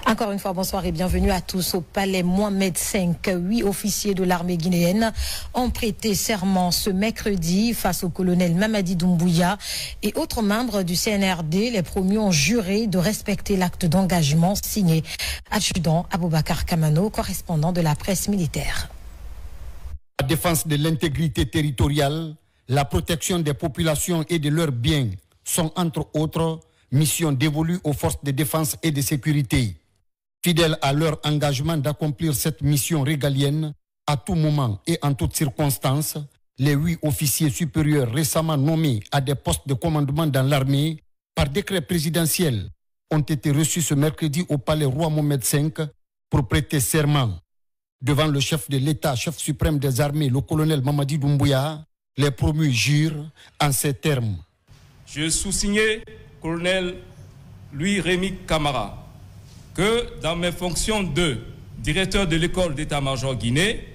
Encore une fois, bonsoir et bienvenue à tous au palais Mohamed V. 8 officiers de l'armée guinéenne ont prêté serment ce mercredi face au colonel Mamadi Doumbouya et autres membres du CNRD. Les promus ont juré de respecter l'acte d'engagement signé. Adjudant Aboubakar Kamano, correspondant de la presse militaire. La défense de l'intégrité territoriale, la protection des populations et de leurs biens sont entre autres missions dévolues aux forces de défense et de sécurité. Fidèles à leur engagement d'accomplir cette mission régalienne, à tout moment et en toutes circonstances, les 8 officiers supérieurs récemment nommés à des postes de commandement dans l'armée par décret présidentiel ont été reçus ce mercredi au palais Roi Mohamed V pour prêter serment. Devant le chef de l'État, chef suprême des armées, le colonel Mamadi Doumbouya, les promus jurent en ces termes. Je sous-signais, colonel Louis-Rémy Camara, que dans mes fonctions de directeur de l'école d'état-major Guinée,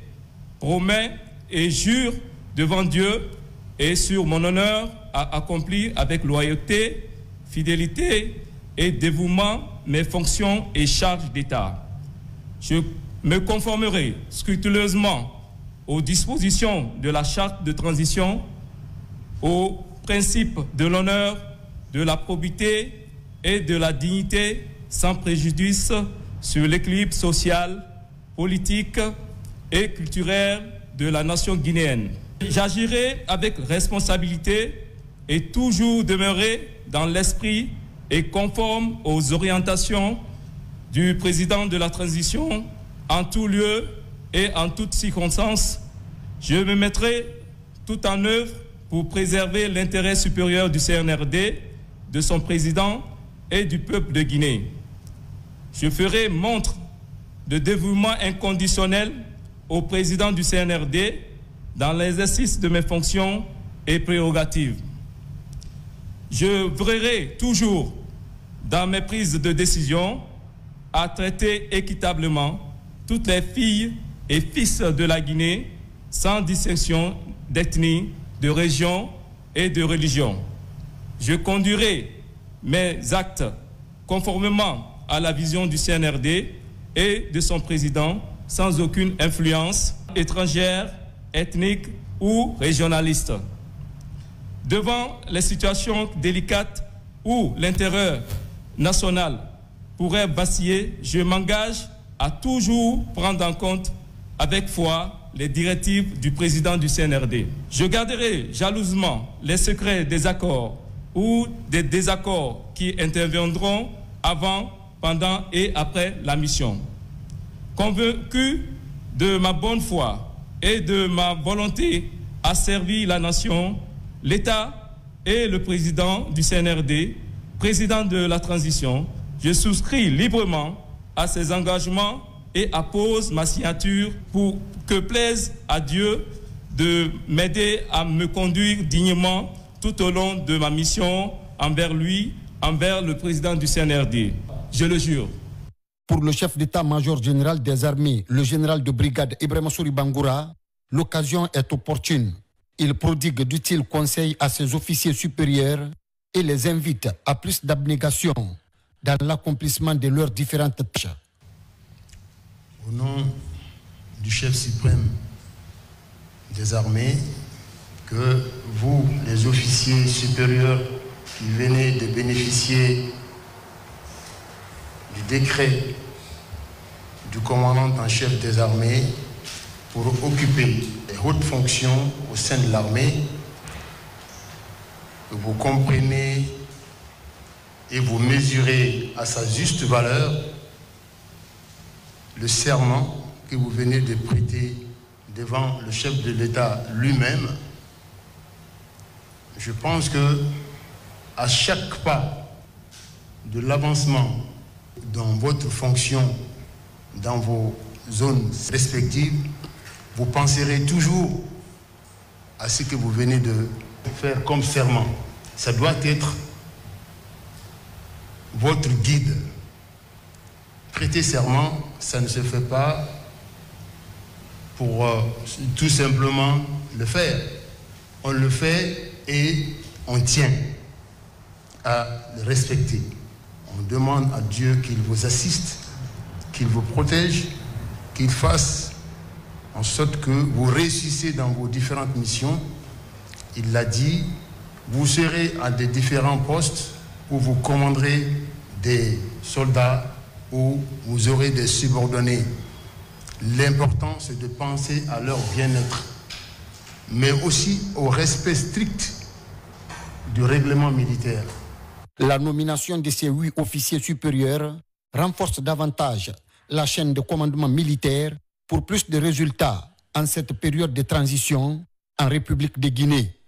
promets et jure devant Dieu et sur mon honneur à accomplir avec loyauté, fidélité et dévouement mes fonctions et charges d'État. Je me conformerai scrupuleusement aux dispositions de la charte de transition, aux principes de l'honneur, de la probité et de la dignité sans préjudice sur l'équilibre social, politique et culturel de la nation guinéenne. J'agirai avec responsabilité et toujours demeurer dans l'esprit et conforme aux orientations du président de la transition en tout lieu et en toutes circonstances. Je me mettrai tout en œuvre pour préserver l'intérêt supérieur du CNRD, de son président et du peuple de Guinée. Je ferai montre de dévouement inconditionnel au président du CNRD dans l'exercice de mes fonctions et prérogatives. Je veillerai toujours dans mes prises de décision à traiter équitablement toutes les filles et fils de la Guinée sans distinction d'ethnie, de région et de religion. Je conduirai mes actes conformément à la vision du CNRD et de son président sans aucune influence étrangère, ethnique ou régionaliste. Devant les situations délicates où l'intérêt national pourrait vaciller, je m'engage à toujours prendre en compte avec foi les directives du président du CNRD. Je garderai jalousement les secrets des accords ou des désaccords qui interviendront avant, pendant et après la mission. Convaincu de ma bonne foi et de ma volonté à servir la nation, l'État et le président du CNRD, président de la transition, je souscris librement à ces engagements et appose ma signature pour que plaise à Dieu de m'aider à me conduire dignement tout au long de ma mission envers lui, envers le président du CNRD. Je le jure. Pour le chef d'état-major général des armées, le général de brigade Ibrahima Souri Bangoura, l'occasion est opportune. Il prodigue d'utiles conseils à ses officiers supérieurs et les invite à plus d'abnégation dans l'accomplissement de leurs différentes tâches. Au nom du chef suprême des armées, que vous, les officiers supérieurs qui venez de bénéficier du décret du commandant en chef des armées pour occuper les hautes fonctions au sein de l'armée, que vous comprenez et vous mesurez à sa juste valeur le serment que vous venez de prêter devant le chef de l'État lui-même. Je pense que à chaque pas de l'avancement dans votre fonction, dans vos zones respectives, vous penserez toujours à ce que vous venez de faire comme serment. Ça doit être votre guide. Prêter serment, ça ne se fait pas pour tout simplement le faire. On le fait et on tient à le respecter. On demande à Dieu qu'il vous assiste qu'il vous protège, qu'il fasse en sorte que vous réussissez dans vos différentes missions. Il l'a dit, vous serez à des différents postes où vous commanderez des soldats, où vous aurez des subordonnés. L'important, c'est de penser à leur bien-être, mais aussi au respect strict du règlement militaire. La nomination de ces 8 officiers supérieurs renforce davantage la chaîne de commandement militaire pour plus de résultats en cette période de transition en République de Guinée.